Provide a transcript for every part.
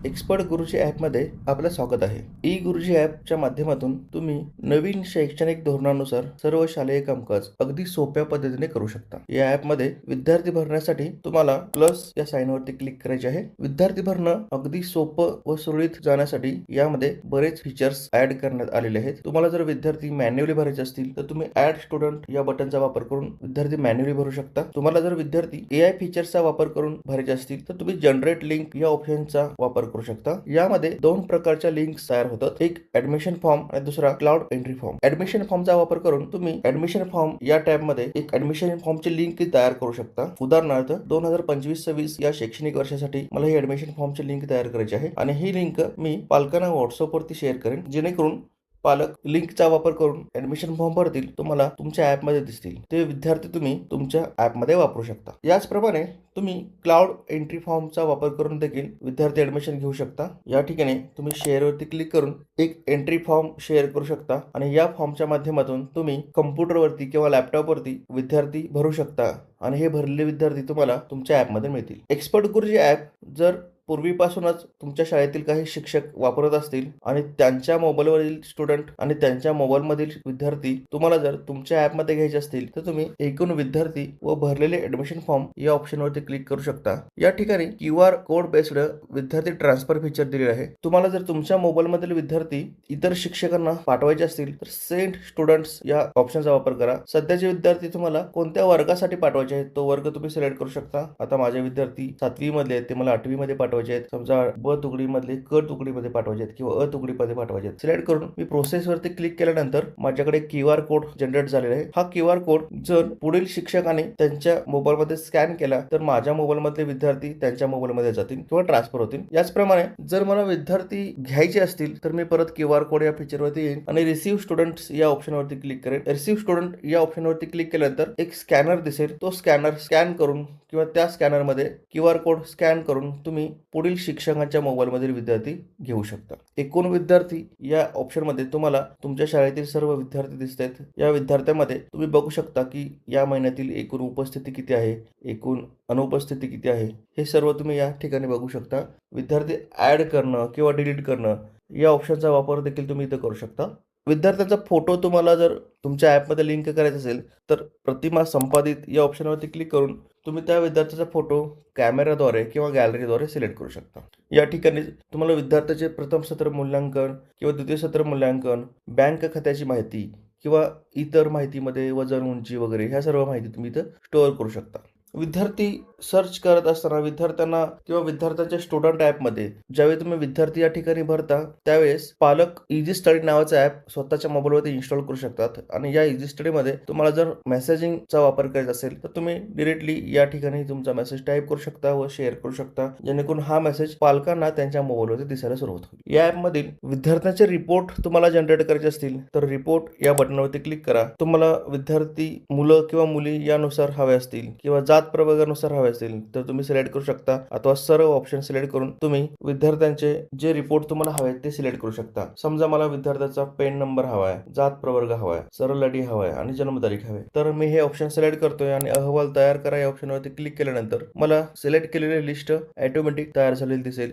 Expert गुरुजी ॲपमध्ये आपलं स्वागत आहे. ई गुरुजी ॲपच्या माध्यमातून तुम्ही नवीन शैक्षणिक धोरणानुसार सर्व शालेय कामकाज अगदी सोप्या पद्धतीने करू शकता. या ॲपमध्ये विद्यार्थी भरण्यासाठी तुम्हाला प्लस या साइनवरती क्लिक करायचे आहे. विद्यार्थी भरणं अगदी सोपं व सुरळीत जाण्यासाठी यामध्ये बरेच फीचर्स ऍड करण्यात आलेले आहेत. तुम्हाला जर विद्यार्थी मॅन्युअली भरायचे असतील तर तुम्ही ऍड स्टुडंट या बटनचा वापर करून विद्यार्थी मॅन्युअली भरू शकता. तुम्हाला जर विद्यार्थी AI फीचर्सचा वापर करून भरायचे असतील तर तुम्ही जनरेट लिंक या ऑप्शनचा वापर करू शकता. यामध्ये दोन प्रकारच्या लिंक्स तयार होतात, एक ऍडमिशन फॉर्म आणि दुसरा क्लाउड एंट्री फॉर्म. ऍडमिशन फॉर्मचा वापर करून तुम्ही ऍडमिशन फॉर्म या टॅब मध्ये एक ऍडमिशन फॉर्मची लिंक तयार करू शकता. उदाहरणार्थ 2025-26 या शैक्षणिक वर्षासाठी मला ही ऍडमिशन फॉर्मची लिंक तयार करायची आहे आणि ही लिंक मी पालकांना व्हॉट्सअप वरती शेअर करेन, जेणेकरून पालक लिंकचा वापर करून ऍडमिशन फॉर्म भरतील, तुम्हाला तुमच्या ॲपमध्ये दिसतील. ते विद्यार्थी तुम्ही तुमच्या ॲपमध्ये वापरू शकता. याचप्रमाणे तुम्ही क्लाउड एंट्री फॉर्मचा वापर करून देखील विद्यार्थी ऍडमिशन घेऊ शकता. या ठिकाणी तुम्ही शेअरवरती क्लिक करून एक एंट्री फॉर्म शेअर करू शकता आणि या फॉर्मच्या माध्यमातून तुम्ही कम्प्युटरवरती किंवा लॅपटॉपवरती विद्यार्थी भरू शकता आणि हे भरलेले विद्यार्थी तुम्हाला तुमच्या ॲपमध्ये मिळतील. एक्सपर्ट गुरुजी ॲप जर पूर्वीपासूनच तुमच्या शाळेतील काही शिक्षक वापरत असतील आणि त्यांच्या मोबाईलवरील स्टुडंट आणि त्यांच्या मोबाईलमधील विद्यार्थी तुम्हाला जर तुमच्या ॲपमध्ये घ्यायचे असतील तर तुम्ही एकूण विद्यार्थी व भरलेले ऍडमिशन फॉर्म या ऑप्शनवरती क्लिक करू शकता. या ठिकाणी QR कोड बेस्ड विद्यार्थी ट्रान्सफर फीचर दिलेले आहे. तुम्हाला जर तुमच्या मोबाईलमधील विद्यार्थी इतर शिक्षकांना पाठवायचे असतील तर सेंड स्टुडंट्स या ऑप्शनचा वापर करा. सध्याचे विद्यार्थी तुम्हाला कोणत्या वर्गासाठी पाठवायचे आहेत तो वर्ग तुम्ही सिलेक्ट करू शकता. आता माझे विद्यार्थी 7वी मधले आहेत, ते मला 8वी मध्ये पाठवायचे आहेत. समजा ब तुकडी मधले क तुकडी मध्ये पाठवायचे आहेत किंवा अ तुकडी मध्ये पाठवायचे आहेत. सिलेक्ट करून मी प्रोसेस वरती क्लिक केल्यानंतर माझ्याकडे QR कोड जनरेट झालेला आहे. हा QR कोड जर पुढील शिक्षकाने त्यांच्या मोबाईल मध्ये स्कॅन केला तर माझ्या मोबाईल मधले विद्यार्थी त्यांच्या मोबाईल मध्ये जातील किंवा ट्रान्सफर होतील. याचप्रमाणे जर मला विद्यार्थी घ्यायचे असतील तर मी परत QR कोड या फीचर वरती येईन आणि रिसीव्ह स्टुडंट्स या ऑप्शन वरती क्लिक करेन. रिसीव्ह स्टुडंट या ऑप्शन वरती क्लिक केल्यानंतर एक स्कॅनर दिसेल. तो स्कॅनर स्कॅन करून किंवा त्या स्कॅनर मध्ये QR कोड स्कॅन करून तुम्ही पुढील शिक्षकांच्या मोबाईल मधील विद्यार्थी घेऊ शकता. एकूण विद्यार्थी या ऑप्शन मध्ये तुम्हाला तुमच्या शाळेतील सर्व विद्यार्थी दिसत आहेत. या विद्यार्थ्यांमध्ये तुम्ही बघू शकता की या महिन्यातील एकूण उपस्थिती किती आहे, एकूण अनुपस्थिती किती आहे, हे सर्व तुम्ही या ठिकाणी बघू शकता. विद्यार्थी ऍड करणं किंवा डिलीट करणं या ऑप्शनचा वापर देखील तुम्ही इथं करू शकता. विद्यार्थ्यांचा फोटो तुम्हाला जर तुमच्या ॲपमध्ये लिंक करायचा असेल तर प्रतिमा संपादित या ऑप्शनवरती क्लिक करून तुम्ही त्या विद्यार्थ्याचा फोटो कॅमेराद्वारे किंवा गॅलरीद्वारे सिलेक्ट करू शकता. या ठिकाणी तुम्हाला विद्यार्थ्याचे प्रथम सत्र मूल्यांकन किंवा द्वितीय सत्र मूल्यांकन, बँक खात्याची माहिती किंवा इतर माहितीमध्ये वजन, उंची वगैरे ह्या सर्व माहिती तुम्ही इथं स्टोअर करू शकता. विद्यार्थी सर्च करत असताना विद्यार्थ्यांना किंवा विद्यार्थ्यांच्या स्टुडंट ॲपमध्ये ज्यावेळी तुम्ही विद्यार्थी या ठिकाणी भरता त्यावेळेस पालक इझी स्टडी नावाचं ॲप स्वतःच्या मोबाईलवरती इन्स्टॉल करू शकतात आणि या इझी स्टडीमध्ये तुम्हाला जर मेसेजिंगचा वापर करायचा असेल तर तुम्ही डिरेक्टली या ठिकाणी तुमचा मेसेज टाईप करू शकता व शेअर करू शकता, जेणेकरून हा मेसेज पालकांना त्यांच्या मोबाईलवरती दिसायला सुरुवात होईल. या ॲपमधील विद्यार्थ्यांचे रिपोर्ट तुम्हाला जनरेट करायचे असतील तर रिपोर्ट या बटनावरती क्लिक करा. तुम्हाला विद्यार्थी मुलं किंवा मुली यानुसार हवे असतील किंवा जात प्रवर्गानुसार हवे असतील तर तुम्ही सिलेक्ट करू शकता अथवा सर्व ऑप्शन सिलेक्ट करून तुम्ही विद्यार्थ्यांचे जे रिपोर्ट तुम्हाला हवे ते सिलेक्ट करू शकता. समजा मला विद्यार्थ्याचा पेन नंबर हवा आहे, जात प्रवर्ग हवा आहे, सरळ अडी हवा आहे आणि जन्मतारीख हवे, तर मी हे ऑप्शन सिलेक्ट करतोय आणि अहवाल तयार करा या ऑप्शनवरती क्लिक केल्यानंतर मला सिलेक्ट केलेली लिस्ट ऑटोमॅटिक तयार झालेली दिसेल.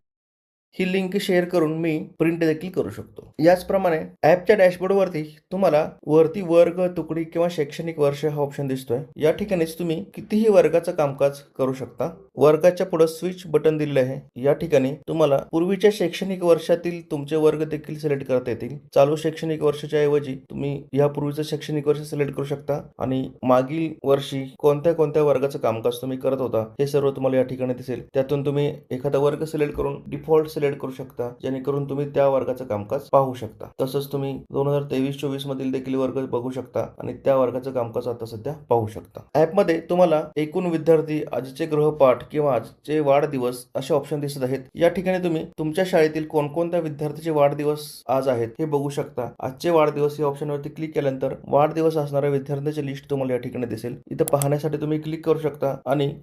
ही लिंक शेअर करून मी प्रिंट देखील करू शकतो. याचप्रमाणे ॲपच्या डॅशबोर्डवरती तुम्हाला वरती वर्ग, तुकडी किंवा शैक्षणिक वर्ष हा ऑप्शन दिसतोय. या ठिकाणीच तुम्ही कितीही वर्गाचं कामकाज करू शकता. वर्गाच्या पुढे स्विच बटन दिलेले आहे. या ठिकाणी तुम्हाला पूर्वीच्या शैक्षणिक वर्षातील तुमचे वर्ग देखील सिलेक्ट करता येतील. चालू शैक्षणिक वर्षाच्या ऐवजी तुम्ही यापूर्वीचं शैक्षणिक वर्ष सिलेक्ट करू शकता आणि मागील वर्षी कोणत्या कोणत्या वर्गाचं कामकाज तुम्ही करत होता हे सर्व तुम्हाला या ठिकाणी दिसेल. त्यातून तुम्ही एखादा वर्ग सिलेक्ट करून डिफॉल्ट सिलेक्ट करू शकता, जेणेकरून तुम्ही त्या वर्गाचं कामकाज पाहू शकता. तसंच तुम्ही 2023-24 मधील देखील वर्ग बघू शकता आणि त्या वर्गाचं कामकाज आता सध्या पाहू शकता. ॲपमध्ये तुम्हाला एकूण विद्यार्थी, आजचे गृहपाठ किंवा आजचे वाढदिवस असे ऑप्शन दिसत आहेत. या ठिकाणी तुम्ही तुमच्या शाळेतील कोणकोणत्या विद्यार्थ्याचे वाढदिवस आज आहेत हे बघू शकता. आजचे वाढदिवस या ऑप्शनवरती क्लिक केल्यानंतर वाढदिवस असणाऱ्या विद्यार्थ्यांची लिस्ट तुम्हाला या ठिकाणी दिसेल. इथं पाहण्यासाठी तुम्ही क्लिक करू शकता आणि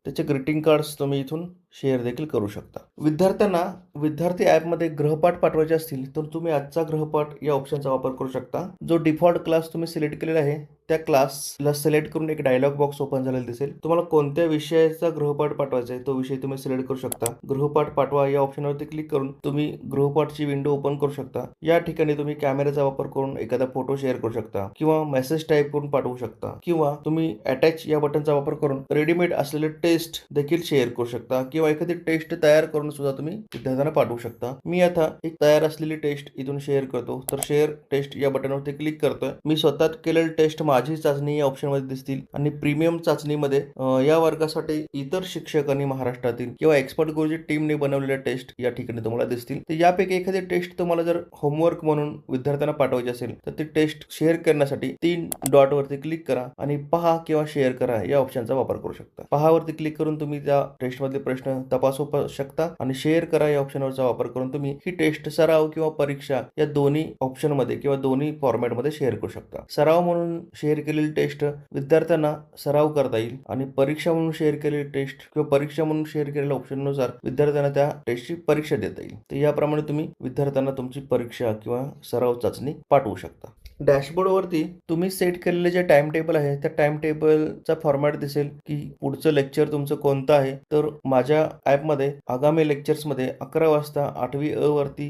त्याचे ग्रीटिंग कार्ड्स तुम्ही इथून शेअर देखील करू शकता. विद्यार्थ्यांना विद्यार्थी ॲपमध्ये गृहपाठ पाठवायचे असतील तर तुम्ही आजचा गृहपाठ या ऑप्शनचा वापर करू शकता. जो डिफॉल्ट क्लास तुम्ही सिलेक्ट केलेला आहे त्या क्लासला सिलेक्ट करून एक डायलॉग बॉक्स ओपन झालेला दिसेल. तुम्हाला कोणत्या विषयाचा गृहपाठ पाठवायचा आहे तो विषय तुम्ही सिलेक्ट करू शकता. गृहपाठ पाठवा या ऑप्शनवरती क्लिक करून तुम्ही गृहपाठची विंडो ओपन करू शकता. या ठिकाणी तुम्ही कॅमेऱ्याचा वापर करून एखादा फोटो शेअर करू शकता किंवा मेसेज टाईप करून पाठवू शकता किंवा तुम्ही अटॅच या बटनचा वापर करून रेडीमेड असलेले टेस्ट देखील शेअर करू शकता किंवा एखादी टेस्ट तयार करून सुद्धा तुम्ही विद्यार्थ्यांना पाठवू शकता. मी आता एक तयार असलेली टेस्ट इथून शेअर करतो. तर शेअर टेस्ट या बटनवरती क्लिक करतोय. मी स्वतः केलेली टेस्ट माझी चाचणी या ऑप्शनमध्ये दिसतील आणि प्रीमियम चाचणीमध्ये या वर्गासाठी इतर शिक्षक आणि महाराष्ट्रातील किंवा एक्सपर्ट गुरुजी टीमने बनवलेल्या टेस्ट या ठिकाणी तुम्हाला दिसतील. तर यापैकी एखादी टेस्ट तुम्हाला जर होमवर्क म्हणून विद्यार्थ्यांना पाठवायची असेल तर ती टेस्ट शेअर करण्यासाठी 3 डॉट वरती क्लिक करा आणि पहा किंवा शेअर करा या ऑप्शनचा वापर करू शकता. पहा वरती क्लिक करून तुम्ही त्या टेस्ट मधले प्रश्न तपासू शकता आणि शेअर करा या ऑप्शनवरचा वापर करून तुम्ही ही टेस्ट सराव किंवा परीक्षा या दोन्ही ऑप्शन मध्ये किंवा दोन्ही फॉर्मॅट मध्ये शेअर करू शकता. सराव म्हणून शेअर केलेली टेस्ट विद्यार्थ्यांना सराव करता येईल आणि परीक्षा म्हणून शेअर केलेली टेस्ट किंवा परीक्षा म्हणून शेअर केलेल्या ऑप्शननुसार विद्यार्थ्यांना त्या टेस्टची परीक्षा देता येईल. तर याप्रमाणे तुम्ही विद्यार्थ्यांना तुमची परीक्षा किंवा सराव चाचणी पाठवू शकता. डॅशबोर्डवरती तुम्ही सेट केलेले जे टाइम टेबल आहे त्या टाइम टेबलचा फॉर्मॅट दिसेल की पुढचं लेक्चर तुमचं कोणतं आहे. तर माझ्या ॲपमध्ये आगामी लेक्चर्समध्ये 11 वाजता 8वी अ वरती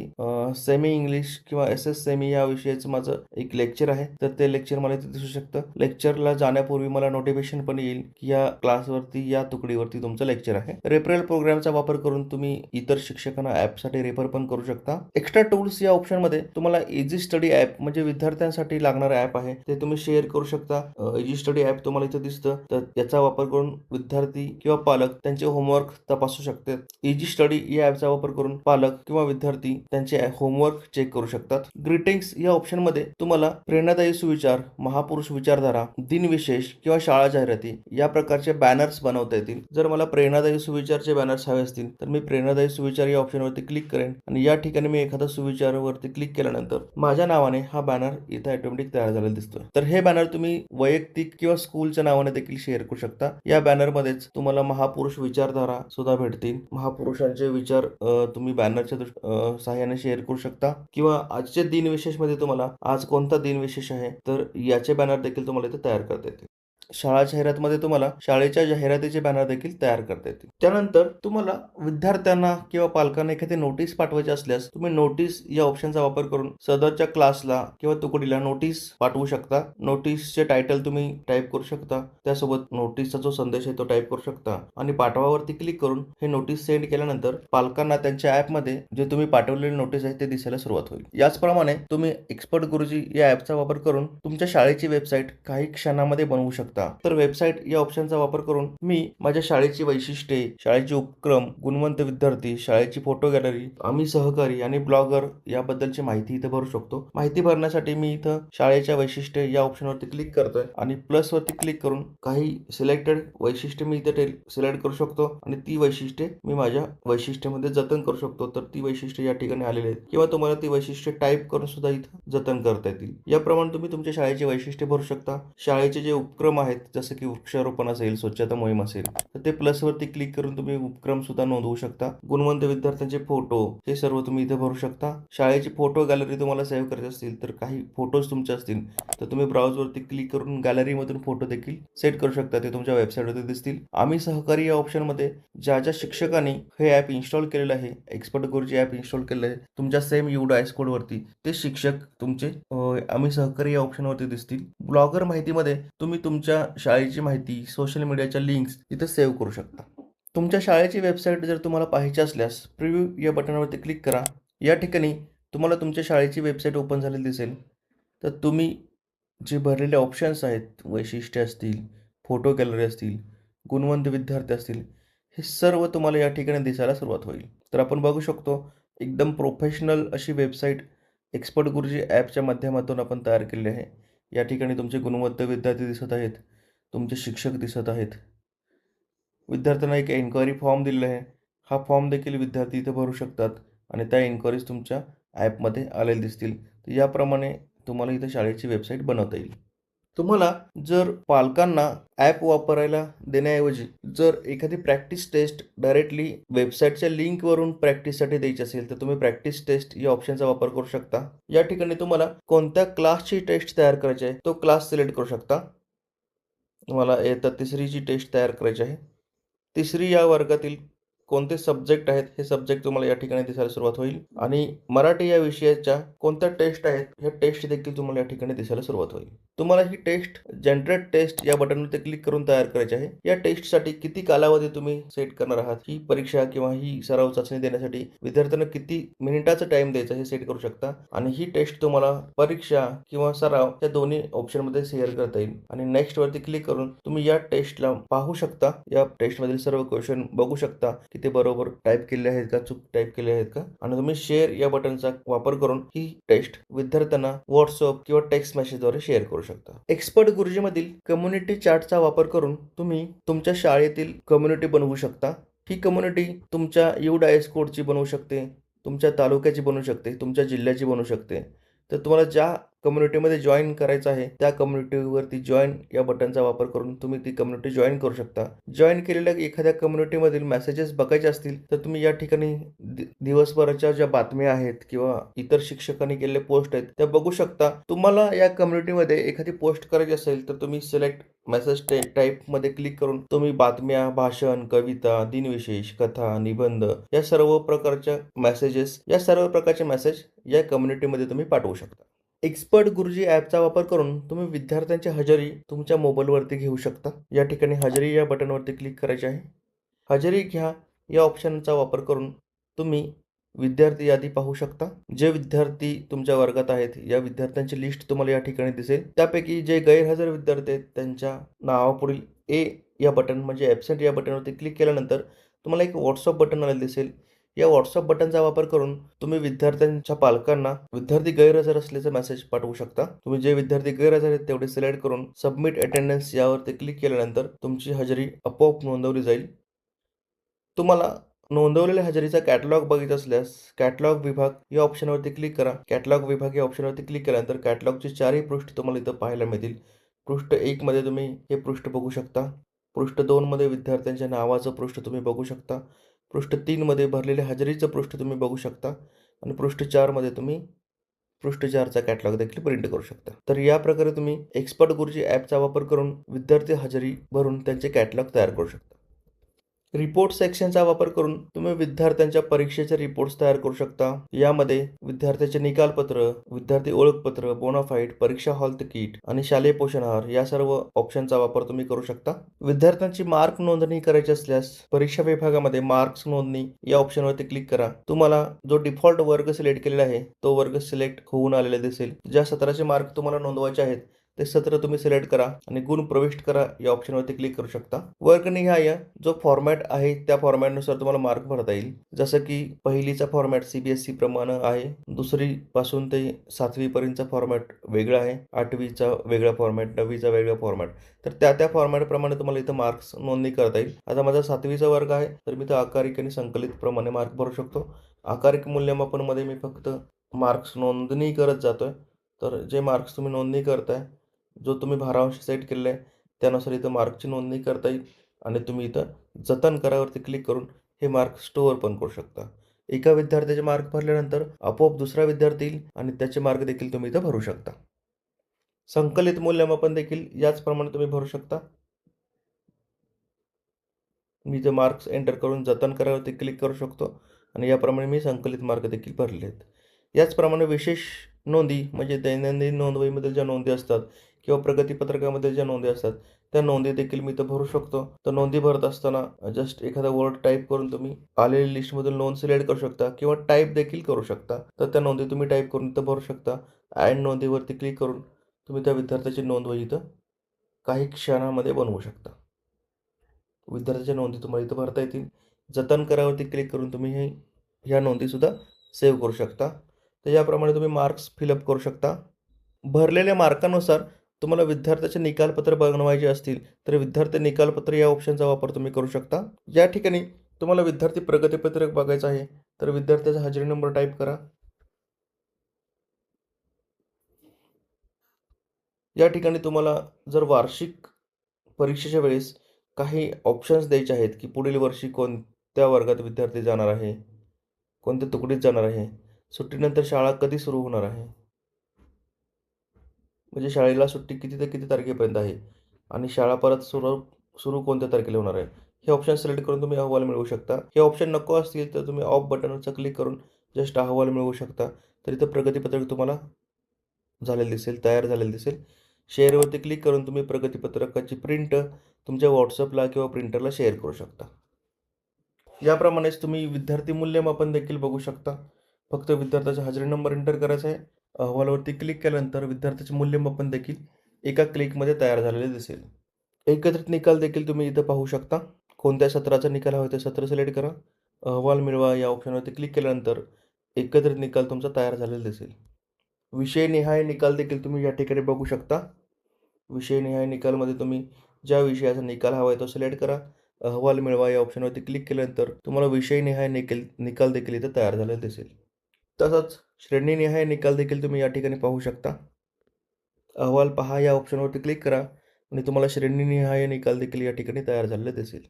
सेमी इंग्लिश किंवा SS सेमी या विषयाचं माझं एक लेक्चर आहे. तर ते लेक्चर मला इथे दिसू शकतं. लेक्चरला जाण्यापूर्वी मला नोटिफिकेशन पण येईल की या क्लासवरती या तुकडीवरती तुमचं लेक्चर आहे. रेफरल प्रोग्रामचा वापर करून तुम्ही इतर शिक्षकांना ॲपसाठी रेफर पण करू शकता. एक्स्ट्रा टूल्स या ऑप्शनमध्ये तुम्हाला इझी स्टडी ॲप म्हणजे विद्यार्थ्यांसाठी लागणारं ॲप आहे ते तुम्ही शेअर करू शकता. इझी स्टडी ॲप तुम्हाला इथे दिसतं. तर याचा वापर करून विद्यार्थी किंवा पालक त्यांचे होमवर्क तपासू शकतात. इझी स्टडी या ॲपचा वापर करून पालक किंवा विद्यार्थी त्यांचे होमवर्क चेक करू शकतात. ग्रीटिंग्स या ऑप्शनमध्ये तुम्हाला प्रेरणादायी सुविचार, महापुरुष विचारधारा, दिनविशेष किंवा शाळा जाहिराती या प्रकारचे बॅनर्स बनवता येतील. जर मला प्रेरणादायी सुविचारचे बॅनर्स हवे असतील तर मी प्रेरणादायी सुविचार या ऑप्शनवरती क्लिक करेन आणि या ठिकाणी मी एखादा सुविचारावरती क्लिक केल्यानंतर माझ्या नावाने हा बॅनर इथे ऑटोमॅटिक तयार झालेला दिसतोय. तर हे बॅनर तुम्ही वैयक्तिक किंवा स्कूलच्या नावाने देखील शेअर करू शकता. या बॅनर मध्येच तुम्हाला महापुरुष विचारधारा सुद्धा भेटतील. महापुरुषांचे विचार तुम्ही बॅनरच्या सहाय्याने शेअर करू शकता किंवा आजचे दिनविशेष मध्ये तुम्हाला आज कोणता दिनविशेष आहे तर याचे बॅनर देखील तुम्हाला इथे तयार करता येतील. शाळा जाहिरातमध्ये तुम्हाला शाळेच्या जाहिरातीचे बॅनर देखील तयार करता येतील. त्यानंतर तुम्हाला विद्यार्थ्यांना किंवा पालकांना एखादी नोटीस पाठवायची असल्यास तुम्ही नोटीस या ऑप्शनचा वापर करून सदरच्या क्लासला किंवा तुकडीला नोटीस पाठवू शकता. नोटीसचे टायटल तुम्ही टाईप करू शकता. त्यासोबत नोटीसचा जो संदेश आहे तो टाईप करू शकता आणि पाठवावरती क्लिक करून हे नोटीस सेंड केल्यानंतर पालकांना त्यांच्या ॲपमध्ये जे तुम्ही पाठवलेले नोटीस आहे ते दिसायला सुरुवात होईल. याचप्रमाणे तुम्ही एक्सपर्ट गुरुजी या ॲपचा वापर करून तुमच्या शाळेची वेबसाईट काही क्षणामध्ये बनवू शकता. तर वेबसाईट या ऑप्शनचा वापर करून मी माझ्या शाळेची वैशिष्ट्ये, शाळेचे उपक्रम, गुणवंत विद्यार्थी, शाळेची फोटो गॅलरी, आम्ही सहकारी आणि ब्लॉगर याबद्दलची माहिती इथे भरू शकतो. माहिती भरण्यासाठी मी इथं शाळेच्या वैशिष्ट्ये या ऑप्शनवरती क्लिक करतोय आणि प्लस वरती क्लिक करून काही सिलेक्टेड वैशिष्ट्ये मी इथे सिलेक्ट करू शकतो आणि ती वैशिष्ट्ये मी माझ्या वैशिष्ट्यामध्ये जतन करू शकतो. तर ती वैशिष्ट्ये या ठिकाणी आलेली आहेत किंवा तुम्हाला ती वैशिष्ट्ये टाईप करून सुद्धा इथं जतन करता येतील. याप्रमाणे तुम्ही तुमच्या शाळेची वैशिष्ट्ये भरू शकता. शाळेचे जे उपक्रम आहेत जसं की वृक्षारोपण असेल, स्वच्छता मोहीम असेल तर ते प्लस वरती क्लिक करून तुम्ही उपक्रम सुद्धा नोंदवू शकता. गुणवंत विद्यार्थ्यांचे फोटो हे सर्व तुम्ही इथे भरू शकता. शाळेची फोटो गॅलरी तुम्हाला सेव्ह करायची असतील तर काही फोटोज तुमचे असतील तर तुम्ही ब्राउज वरती क्लिक करून गॅलरीमधून फोटो देखील सेट करू शकता. ते तुमच्या वेबसाईटवरती दिसतील. आम्ही सहकारी या ऑप्शनमध्ये ज्या ज्या शिक्षकांनी हे ॲप इन्स्टॉल केलेलं आहे, एक्सपर्ट गुरुजी ॲप इन्स्टॉल केलेलं आहे तुमच्या सेम UDIS कोड वरती ते शिक्षक तुमचे आम्ही सहकारी या ऑप्शनवरती दिसतील. ब्लॉगर माहितीमध्ये तुम्ही तुमच्या शाळेची माहिती, सोशल मीडियाच्या लिंक्स इथे सेव्ह करू शकता. तुमच्या शाळेची वेबसाईट जर तुम्हाला पाहायची असल्यास प्रिव्ह्यू या बटनवरती क्लिक करा. या ठिकाणी तुम्हाला तुमच्या शाळेची वेबसाईट ओपन झालेली दिसेल. तर तुम्ही जे भरलेले ऑप्शन्स आहेत, वैशिष्ट्ये असतील, फोटो गॅलरी असतील, गुणवंत विद्यार्थी असतील, हे सर्व तुम्हाला या ठिकाणी दिसायला सुरुवात होईल. तर आपण बघू शकतो एकदम प्रोफेशनल अशी वेबसाईट एक्सपर्ट गुरुजी ॲपच्या माध्यमातून आपण तयार केलेली आहे. या ठिकाणी तुमचे गुणवंत विद्यार्थी दिसत आहेत, तुमचे शिक्षक दिसत आहेत. विद्यार्थ्यांना एक एन्क्वायरी फॉर्म दिलेला आहे. हा फॉर्म देखील विद्यार्थी इथे भरू शकतात आणि त्या एन्क्वायरीज तुमच्या ॲपमध्ये आलेल्या दिसतील. तर याप्रमाणे तुम्हाला इथे शाळेची वेबसाईट बनवता येईल. तुम्हाला जर पालकांना ॲप वापरायला देण्याऐवजी जर एखादी प्रॅक्टिस टेस्ट डायरेक्टली वेबसाईटच्या लिंकवरून प्रॅक्टिससाठी द्यायची असेल, तर तुम्ही प्रॅक्टिस टेस्ट या ऑप्शनचा वापर करू शकता. या ठिकाणी तुम्हाला कोणत्या क्लासची टेस्ट तयार करायची आहे, तो क्लास सिलेक्ट करू शकता. तुम्हाला इयत्ता 3रीची टेस्ट तयार करायची आहे. 3री या वर्गातील कोणते सब्जेक्ट आहेत, हे सब्जेक्ट तुम्हाला या ठिकाणी दिसायला सुरुवात होईल आणि मराठी या विषयाच्या कोणत्या टेस्ट आहेत, ह्या टेस्ट देखील तुम्हाला या ठिकाणी दिसायला सुरुवात होईल. तुम्हाला ही टेस्ट जनरेट टेस्ट या बटनवरती क्लिक करून तयार करायची आहे. या टेस्टसाठी किती कालावधी तुम्ही सेट करणार आहात, ही परीक्षा किंवा ही सराव चाचणी देण्यासाठी विद्यार्थ्यांना किती मिनिटाचा टाईम द्यायचा हे सेट करू शकता आणि ही टेस्ट तुम्हाला परीक्षा किंवा सराव या दोन्ही ऑप्शनमध्ये शेअर करता येईल आणि नेक्स्टवरती क्लिक करून तुम्ही या टेस्टला पाहू शकता. या टेस्टमधील सर्व क्वेश्चन बघू शकता की ते बरोबर टाईप केले आहेत का, चूक टाईप केले आहेत का आणि तुम्ही शेअर या बटनचा वापर करून ही टेस्ट विद्यार्थ्यांना व्हॉट्सअप किंवा टेक्स्ट मेसेजद्वारे शेअर करू शकता. एक्सपर्ट गुरुजीमधील कम्युनिटी चार्टचा वापर करून तुम्ही तुमच्या शाळेतील कम्युनिटी बनवू शकता. ही कम्युनिटी तुमच्या UDIS कोडची बनवू शकते, तुमच्या तालुक्याची बनवू शकते, तुमच्या जिल्ह्याची बनवू शकते. तर तुम्हाला ज्या कम्युनिटीमध्ये जॉईन करायचं आहे, त्या कम्युनिटीवरती जॉईन या बटनचा वापर करून तुम्ही ती कम्युनिटी जॉईन करू शकता. जॉईन केलेल्या एखाद्या कम्युनिटीमधील मेसेजेस बघायचे असतील, तर तुम्ही या ठिकाणी दिवसभराच्या ज्या बातम्या आहेत किंवा इतर शिक्षकांनी केलेले पोस्ट आहेत, त्या बघू शकता. तुम्हाला या कम्युनिटीमध्ये एखादी पोस्ट करायची असेल, तर तुम्ही सिलेक्ट मेसेज टाईपमध्ये क्लिक करून तुम्ही बातम्या, भाषण, कविता, दिनविशेष, कथा, निबंध या सर्व प्रकारचे मेसेज या कम्युनिटीमध्ये तुम्ही पाठवू शकता. एक्सपर्ट गुरुजी ॲपचा वापर करून तुम्ही विद्यार्थ्यांची हजेरी तुमच्या मोबाईलवरती घेऊ शकता. या ठिकाणी हजेरी या बटनवरती क्लिक करायचे आहे. हजेरी घ्या या ऑप्शनचा वापर करून तुम्ही विद्यार्थी यादी पाहू शकता. जे विद्यार्थी तुमच्या वर्गात आहेत, या विद्यार्थ्यांची लिस्ट तुम्हाला या ठिकाणी दिसेल. त्यापैकी जे गैरहजर विद्यार्थी आहेत, त्यांच्या नावापुढील ए या बटन म्हणजे ॲब्सेंट या बटनवरती क्लिक केल्यानंतर तुम्हाला एक व्हॉट्सअप बटन आलेलं दिसेल. या व्हॉट्सअप बटनचा वापर करून तुम्ही विद्यार्थ्यांच्या पालकांना विद्यार्थी गैरहजर असल्याचा मेसेज पाठवू शकता. तुम्ही जे विद्यार्थी गैरहजर आहेत तेवढे सिलेक्ट करून सबमिट अटेंडन्स यावरती क्लिक केल्यानंतर तुमची हजेरी आपोआप नोंदवली जाईल. तुम्हाला नोंदवलेल्या हजेरीचा कॅटलॉग बघायचा असल्यास कॅटलॉग विभाग या ऑप्शनवरती क्लिक करा. कॅटलॉग विभाग या ऑप्शनवरती क्लिक केल्यानंतर कॅटलॉगची 4ही पृष्ठ तुम्हाला इथं पाहायला मिळतील. पृष्ठ 1 मध्ये तुम्ही हे पृष्ठ बघू शकता. पृष्ठ 2 मध्ये विद्यार्थ्यांच्या नावाचं पृष्ठ तुम्ही बघू शकता. पृष्ठ 3 मध्ये भरलेल्या हजेरीचं पृष्ठ तुम्ही बघू शकता आणि पृष्ठ 4 मध्ये तुम्ही पृष्ठ 4चा कॅटलॉग देखील प्रिंट करू शकता. तर या प्रकारे तुम्ही एक्सपर्ट गुरुजी ॲपचा वापर करून विद्यार्थी हजेरी भरून त्यांचे कॅटलॉग तयार करू शकता. रिपोर्ट सेक्शनचा वापर करून तुम्ही विद्यार्थ्यांच्या परीक्षेचे रिपोर्ट्स तयार करू शकता. यामध्ये विद्यार्थ्याचे निकालपत्र, विद्यार्थी ओळखपत्र, बोनाफाईड, परीक्षा हॉल तिकीट आणि शालेय पोषण आहार या सर्व ऑप्शनचा वापर तुम्ही करू शकता. विद्यार्थ्यांची मार्क नोंदणी करायची असल्यास परीक्षा विभागामध्ये मार्क्स नोंदणी या ऑप्शनवरती क्लिक करा. तुम्हाला जो डिफॉल्ट वर्ग सिलेक्ट केलेला आहे, तो वर्ग सिलेक्ट होऊन आलेला दिसेल. ज्या सत्राचे मार्क तुम्हाला नोंदवायचे आहेत, ते सत्र तुम्ही सिलेक्ट करा आणि गुण प्रविष्ट करा या ऑप्शनवरती क्लिक करू शकता. वर्गनिहाय जो फॉर्मॅट आहे, त्या फॉर्मॅटनुसार तुम्हाला मार्क भरता येईल. जसं की पहिलीचा फॉर्मॅट CBSE प्रमाणे आहे, दुसरी पासून ते 7वी पर्यंतचा फॉर्मॅट वेगळा आहे, 8वीचा वेगळा फॉर्मॅट, 9वीचा वेगळा फॉर्मॅट. तर त्या फॉर्मॅटप्रमाणे तुम्हाला इथं मार्क्स नोंदणी करता येईल. आता माझा 7वीचा वर्ग आहे, तर मी इथं आकारिक आणि संकलित प्रमाणे मार्क भरू शकतो. आकारिक मूल्यमापनमध्ये मी फक्त मार्क्स नोंदणी करत जातोय. तर जे मार्क्स तुम्ही नोंदणी करताय, जो तुम्ही भारांश सेट केलेला आहे, त्यानुसार इथं मार्कची नोंदणी करता येईल आणि तुम्ही इथं जतन करावरती क्लिक करून हे मार्क स्टोअर पण करू शकता. एका विद्यार्थ्याचे मार्क भरल्यानंतर आपोआप दुसरा विद्यार्थी येईल आणि त्याचे मार्क देखील तुम्ही इथं भरू शकता. संकलित मूल्यमापन देखील याचप्रमाणे तुम्ही भरू शकता. मी इथं मार्क्स एंटर करून जतन करावरती क्लिक करू शकतो आणि याप्रमाणे मी संकलित मार्क देखील भरले आहेत. याचप्रमाणे विशेष नोंदी म्हणजे दैनंदिन नोंदवहीमधील ज्या नोंदी असतात किंवा प्रगतीपत्रकामध्ये ज्या नोंदी असतात, त्या नोंदी देखील मी इथं भरू शकतो. तर नोंदी भरत असताना जस्ट एखादा वर्ड टाईप करून तुम्ही आलेली लिस्टमधून नोंद सिलेक्ट करू शकता किंवा टाईप देखील करू शकता. तर त्या नोंदी तुम्ही टाईप करून इथं भरू शकता. ॲड नोंदीवरती क्लिक करून तुम्ही त्या विद्यार्थ्याची नोंदवही इथं काही क्षणामध्ये बनवू शकता. विद्यार्थ्याच्या नोंदी तुम्हाला इथं भरता येतील. जतन करावरती क्लिक करून तुम्ही ह्या नोंदीसुद्धा सेव्ह करू शकता. तर याप्रमाणे तुम्ही मार्क्स फिलअप करू शकता. भरलेल्या मार्कानुसार तुम्हाला विद्यार्थ्याचे निकालपत्र बनवायचे असतील, तर विद्यार्थी निकालपत्र या ऑप्शनचा वापर तुम्ही करू शकता. या ठिकाणी तुम्हाला विद्यार्थी प्रगतीपत्रक बघायचं आहे, तर विद्यार्थ्याचा हजेरी नंबर टाईप करा. या ठिकाणी तुम्हाला जर वार्षिक परीक्षेच्या वेळेस काही ऑप्शन्स द्यायचे आहेत, की पुढील वर्षी कोणत्या वर्गात विद्यार्थी जाणार आहे, कोणत्या तुकडीत जाणार आहे, सुट्टीनंतर शाळा कधी सुरू होणार आहे, म्हणजे शाळेला सुट्टी किती ते किती तारखेपर्यंत आहे आणि शाळा परत सुरू सुरू कोणत्या तारखेला होणार आहे. हे ऑप्शन सिलेक्ट करून तुम्ही अहवाल मिळवू शकता. हे ऑप्शन नको असतील तर तुम्ही ऑफ बटनवरचं क्लिक करून जस्ट अहवाल मिळवू शकता. तर इथं प्रगतीपत्रक तुम्हाला झालेलं दिसेल, तयार झालेलं दिसेल. शेअरवरती क्लिक करून तुम्ही प्रगतीपत्रकाची प्रिंट तुमच्या WhatsAppला किंवा प्रिंटरला शेअर करू शकता. याप्रमाणेच तुम्ही विद्यार्थी मूल्यमापन देखील बघू शकता. फक्त विद्यार्थ्याचा हजेरी नंबर एंटर करायचा आहे. अहवालावरती क्लिक केल्यानंतर विद्यार्थ्याचे मूल्यमापन देखील एका क्लिकमध्ये तयार झालेले दिसेल. एकत्रित निकाल देखील तुम्ही इथं पाहू शकता. कोणत्या सत्राचा निकाल हवा ते सत्र सिलेक्ट करा. अहवाल मिळवा या ऑप्शनवरती क्लिक केल्यानंतर एकत्रित निकाल तुमचा तयार झालेला दिसेल. विषयनिहाय निकाल देखील तुम्ही या ठिकाणी बघू शकता. विषयनिहाय निकालमध्ये तुम्ही ज्या विषयाचा निकाल हवा आहे तो सिलेक्ट करा. अहवाल मिळवा या ऑप्शनवरती क्लिक केल्यानंतर तुम्हाला विषयनिहाय निकाल देखील इथं तयार झालेला दिसेल. तसंच श्रेणीनिहाय निकाल देखील तुम्ही या ठिकाणी पाहू शकता. अहवाल पहा या ऑप्शनवरती क्लिक करा आणि तुम्हाला श्रेणीनिहाय निकाल देखील या ठिकाणी तयार झालेले दिसेल.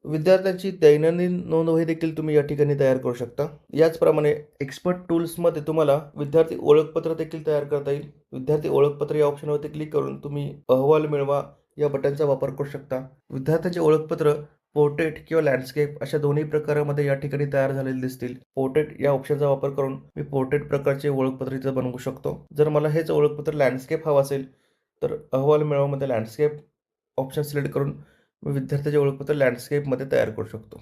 विद्यार्थ्यांची दैनंदिन नोंदवही देखील तुम्ही या ठिकाणी तयार करू शकता. याचप्रमाणे एक्सपर्ट टूल्समध्ये तुम्हाला विद्यार्थी ओळखपत्र देखील तयार करता येईल. विद्यार्थी ओळखपत्र या ऑप्शनवरती क्लिक करून तुम्ही अहवाल मिळवा या बटनचा वापर करू शकता. विद्यार्थ्यांचे ओळखपत्र पोर्ट्रेट किंवा लँडस्केप अशा दोन्ही प्रकारामध्ये या ठिकाणी तयार झालेले दिसतील. पोर्ट्रेट या ऑप्शनचा वापर करून मी पोर्ट्रेट प्रकारचे ओळखपत्र इथं बनवू शकतो. जर मला हेच ओळखपत्र लँडस्केप हवं असेल तर अहवाल मिळवामध्ये लँडस्केप ऑप्शन सिलेक्ट करून मी विद्यार्थ्याचे ओळखपत्र लँडस्केपमध्ये तयार करू शकतो.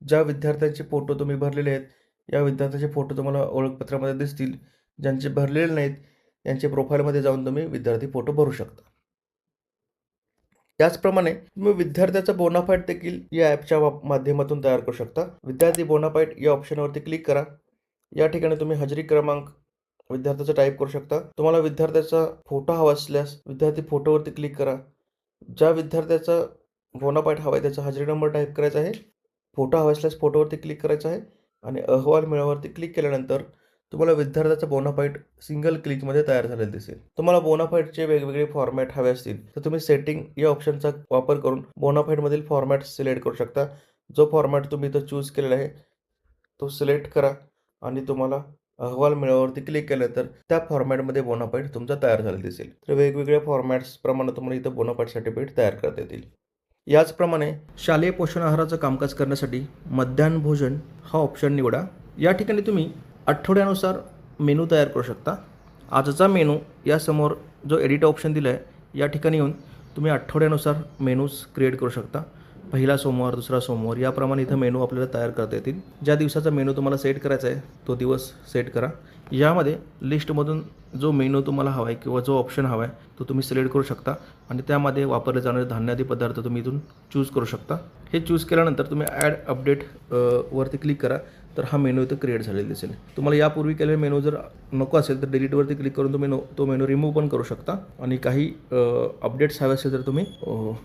ज्या विद्यार्थ्यांचे फोटो तुम्ही भरलेले आहेत, या विद्यार्थ्याचे फोटो तुम्हाला ओळखपत्रामध्ये दिसतील. ज्यांचे भरलेले नाहीत, यांचे प्रोफाईलमध्ये जाऊन तुम्ही विद्यार्थी फोटो भरू शकता. त्याचप्रमाणे तुम्ही विद्यार्थ्याचा बोनाफाईड देखील या ॲपच्या माध्यमातून तयार करू शकता. विद्यार्थी बोनाफाईड या ऑप्शनवरती क्लिक करा. या ठिकाणी तुम्ही हजेरी क्रमांक विद्यार्थ्याचा टाईप करू शकता. तुम्हाला विद्यार्थ्याचा फोटो हवा असल्यास विद्यार्थी फोटोवरती क्लिक करा. ज्या विद्यार्थ्याचा बोनाफाईड हवा आहे त्याचा हजेरी नंबर टाईप करायचा आहे. फोटो हवा असल्यास फोटोवरती क्लिक करायचा आहे आणि अहवाल मिळवावरती क्लिक केल्यानंतर तुम्हाला विद्यार्थ्याचा बोनाफाईड सिंगल क्लिकमध्ये तयार झालेला दिसेल. तुम्हाला बोनाफाईडचे वेगवेगळे फॉर्मॅट हवे असतील तर तुम्ही सेटिंग या ऑप्शनचा वापर करून बोनाफाईडमधील फॉर्मॅट सिलेक्ट करू शकता. जो फॉर्मॅट तुम्ही इथं चूज केलेला आहे तो सिलेक्ट करा आणि तुम्हाला अहवाल मिळवावरती क्लिक केल्यानंतर त्या फॉर्मॅटमध्ये बोनाफाईड तुमचा तयार झालेला दिसेल. तर वेगवेगळ्या फॉर्मॅट्सप्रमाणे तुम्हाला इथं बोनाफाईड सर्टिफिकेट तयार करता येतील. याचप्रमाणे शालेय पोषण आहाराचं कामकाज करण्यासाठी मध्यान्ह भोजन हा ऑप्शन निवडा. या ठिकाणी तुम्ही आठवड्यानुसार मेनू तयार करू शकता. आजचा मेनू यासमोर जो एडिट ऑप्शन दिला आहे या ठिकाणी येऊन तुम्ही आठवड्यानुसार मेनूज क्रिएट करू शकता. पहिला सोमवार, दुसरा सोमवार याप्रमाणे इथं मेनू आपल्याला तयार करता येतील. ज्या दिवसाचा मेनू तुम्हाला सेट करायचा आहे तो दिवस सेट करा. यामध्ये लिस्टमधून जो मेनू तुम्हाला हवा आहे किंवा जो ऑप्शन हवा आहे तो तुम्ही सिलेक्ट करू शकता आणि त्यामध्ये वापरले जाणारे धान्यादी पदार्थ तुम्ही इथून चूज करू शकता. हे चूज केल्यानंतर तुम्ही ॲड अपडेट वरती क्लिक करा. तर हा मेनू इथं क्रिएट झालेला दिसेल. तुम्हाला यापूर्वी केलेला मेनू जर नको असेल तर डिलीटवरती क्लिक करून तुम्ही तो मेनू रिमूव्ह पण करू शकता आणि काही अपडेट्स हवे असेल तर तुम्ही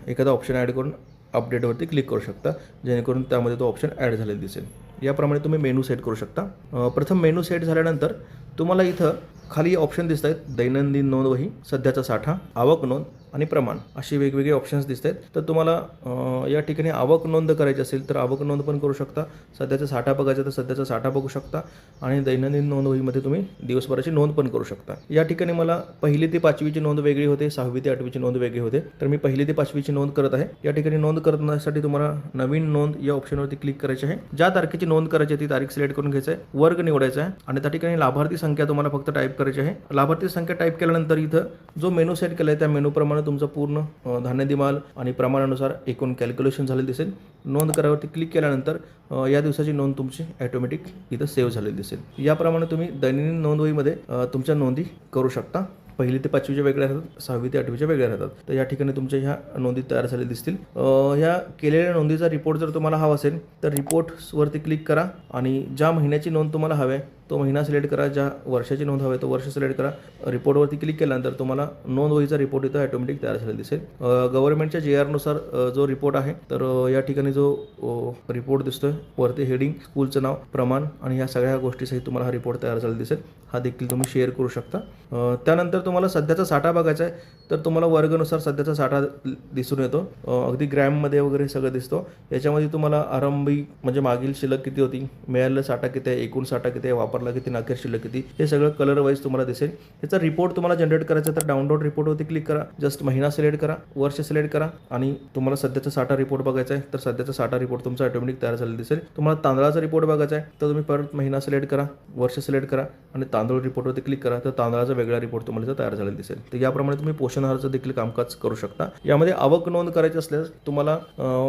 एखादा ऑप्शन ॲड करून अपडेटवरती क्लिक करू शकता जेणेकरून त्यामध्ये तो ऑप्शन ॲड झालेला दिसेल. याप्रमाणे तुम्ही मेनू सेट करू शकता. प्रथम मेनू सेट झाल्यानंतर तुम्हाला इथं खाली ऑप्शन दिसत आहेत. दैनंदिन नोंदवही, सध्याचा साठा, आवक नोंद आणि प्रमाण असे वेगवेगळे ऑप्शन्स दिसत आहेत. तर तुम्हाला या ठिकाणी आवक नोंद करायची असेल तर आवक नोंद पण करू शकता. सध्याचा साठा बघायचा तर सध्याचा साठा बघू शकता आणि दैनंदिन नोंदवहीमध्ये तुम्ही दिवसभराची नोंद पण करू शकता. या ठिकाणी मला 1ली ते 5वीची नोंद वेगळी होते, 6वी ते 8वीची नोंद वेगळी होते. तर मी 1ली ते 5वीची नोंद करत आहे. या ठिकाणी नोंद करण्यासाठी तुम्हाला नवीन नोंद या ऑप्शनवरती क्लिक करायची आहे. ज्या तारखेची नोंद करायची आहे ती तारीख सिलेक्ट करून घ्यायचं आहे. वर्ग निवडायचा आहे आणि त्या ठिकाणी लाभार्थी संख्या तुम्हाला फक्त टाईप करायची आहे. लाभार्थी संख्या टाईप केल्यानंतर इथं जो मेनू सेट केला आहे त्या मेनूप्रमाणे तुमचा पूर्ण धान्यादी माल आणि प्रमाणानुसार एकूण कॅल्क्युलेशन झालेलं दिसेल. नोंद करावरती क्लिक केल्यानंतर या दिवसाची नोंद तुमची ॲटोमॅटिक इथं सेव्ह झालेली दिसेल. याप्रमाणे तुम्ही दैनंदिन नोंदवहीमध्ये तुमच्या नोंदी करू शकता. 1ली ते 5वीच्या वेगळ्या राहतात, 6वी ते 8वीच्या वेगळ्या राहतात. तर या ठिकाणी तुमच्या ह्या नोंदी तयार झालेल्या दिसतील. ह्या केलेल्या नोंदीचा रिपोर्ट जर तुम्हाला हवा असेल तर रिपोर्ट्सवरती क्लिक करा आणि ज्या महिन्याची नोंद तुम्हाला हवी आहे तो महिना सिलेक्ट करा. ज्या वर्षाची नोंद हवी आहे तो वर्ष सिलेक्ट करा. रिपोर्टवरती क्लिक केल्यानंतर तुम्हाला नोंदवहीचा रिपोर्ट इथं ॲटोमॅटिक तयार झालेला दिसेल. गव्हर्नमेंटच्या JR नुसार जो रिपोर्ट आहे तर या ठिकाणी जो रिपोर्ट दिसतोय वरती हेडिंग, स्कूलचं नाव, प्रमाण आणि ह्या सगळ्या गोष्टीसहित तुम्हाला हा रिपोर्ट तयार झालेला दिसेल. हा देखील तुम्ही शेअर करू शकता. त्यानंतर तुम्हाला सध्याचा साठा बघायचा आहे तर तुम्हाला वर्गानुसार सध्याचा साठा दिसून येतो. अगदी ग्रॅममध्ये वगैरे सगळं दिसतो. याच्यामध्ये तुम्हाला आरंभी म्हणजे मागील शिल्लक किती होती, मिळालेला साठा किती आहे, एकूण साठा किती आहे, वापरला किती, अखेर शिल्लक किती, हे सगळं कलर वाईज तुम्हाला दिसेल. याचा रिपोर्ट तुम्हाला जनरेट करायचा तर डाउनलोड रिपोर्टवरती क्लिक करा. जस्ट महिना सिलेक्ट करा, वर्ष सिलेक्ट करा आणि तुम्हाला सध्याचा साठा रिपोर्ट बघायचा आहे तर सध्याचा साठा रिपोर्ट तुमचा ऑटोमॅटिक तयार झालेला दिसेल. तुम्हाला तांदळाचा रिपोर्ट बघायचा आहे तर तुम्ही परत महिना सिलेक्ट करा, वर्ष सिलेक्ट करा आणि तांदूळ रिपोर्टवरती क्लिक करा तर तांदळाचा वेगळा रिपोर्ट तुम्हाला इथं तयार झालेला दिसेल. तर याप्रमाणे तुम्ही पोषण आहाराचं देखील कामकाज करू शकता. यामध्ये आवक नोंद करायची असल्यास तुम्हाला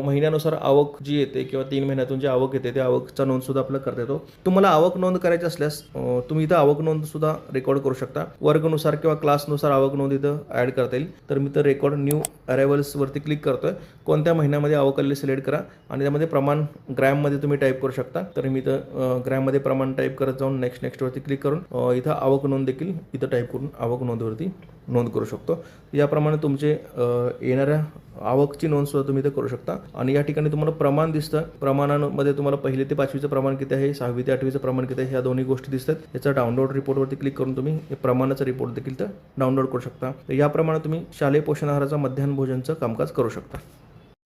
महिन्यानुसार आवक जी येते किंवा 3 महिन्यातून जी आवक येते त्या आवकचा नोंद सुद्धा आपल्याला करता येतो. तुम्हाला आवक नोंद करायची असल्यास तुम्ही इथं आवक नोंद सुद्धा रेकॉर्ड करू शकता. वर्गनुसार किंवा क्लासनुसार आवक नोंद इथं ॲड करता येईल. तर मी तर रेकॉर्ड न्यू अरायवल्सवरती क्लिक करतोय. कोणत्या महिन्यामध्ये आवक आलेली सिलेक्ट करा आणि त्यामध्ये प्रमाण ग्रॅममध्ये तुम्ही टाईप करू शकता. तर मी इथं ग्रॅममध्ये प्रमाण टाईप करत जाऊन नेक्स्टवरती क्लिक करून इथं आवक नोंद देखील इथं टाईप करून आवक नोंदवरती नोंद करू शकतो. याप्रमाणे तुमचे येणाऱ्या आवकची नोंद सुद्धा तुम्ही इथं करू शकता. आणि या ठिकाणी तुम्हाला प्रमाण दिसतं. प्रमाणांमध्ये तुम्हाला 1ली ते 5वीचं प्रमाण किती आहे, 6वी ते 8वीचं प्रमाण किती आहे, ह्या दोन्ही गोष्टी दिसतात. याचा डाउनलोड रिपोर्टवरती क्लिक करून तुम्ही हे प्रमाणाचा रिपोर्ट देखील तर डाउनलोड करू शकता. तर याप्रमाणे तुम्ही शालेय पोषण आहाराचा मध्यान्ह भोजनचं कामकाज करू शकता.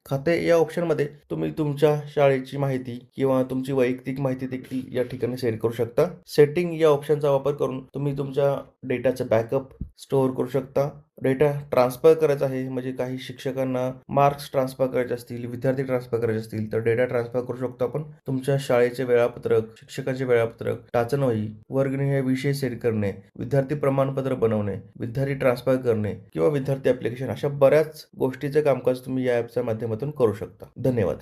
खाते या ऑप्शनमध्ये तुम्ही तुमच्या शाळेची माहिती किंवा तुमची वैयक्तिक माहिती देखील या ठिकाणी सेट करू शकता. सेटिंग या ऑप्शनचा वापर करून तुम्ही तुमच्या डेटाचं बॅकअप स्टोअर करू शकता. डेटा ट्रान्सफर करायचा आहे म्हणजे काही शिक्षकांना मार्क्स ट्रान्सफर करायचे असतील, विद्यार्थी ट्रान्सफर करायचे असतील तर डेटा ट्रान्सफर करू शकतो आपण. तुमच्या शाळेचे वेळापत्रक, शिक्षकांचे वेळापत्रक, टाचनवही, वर्गनिहाय विषय सेट करणे, विद्यार्थी प्रमाणपत्र बनवणे, विद्यार्थी ट्रान्सफर करणे किंवा विद्यार्थी ॲप्लिकेशन, अशा बऱ्याच गोष्टीचे कामकाज तुम्ही या ॲपच्या माध्यमातून करू शकता. धन्यवाद.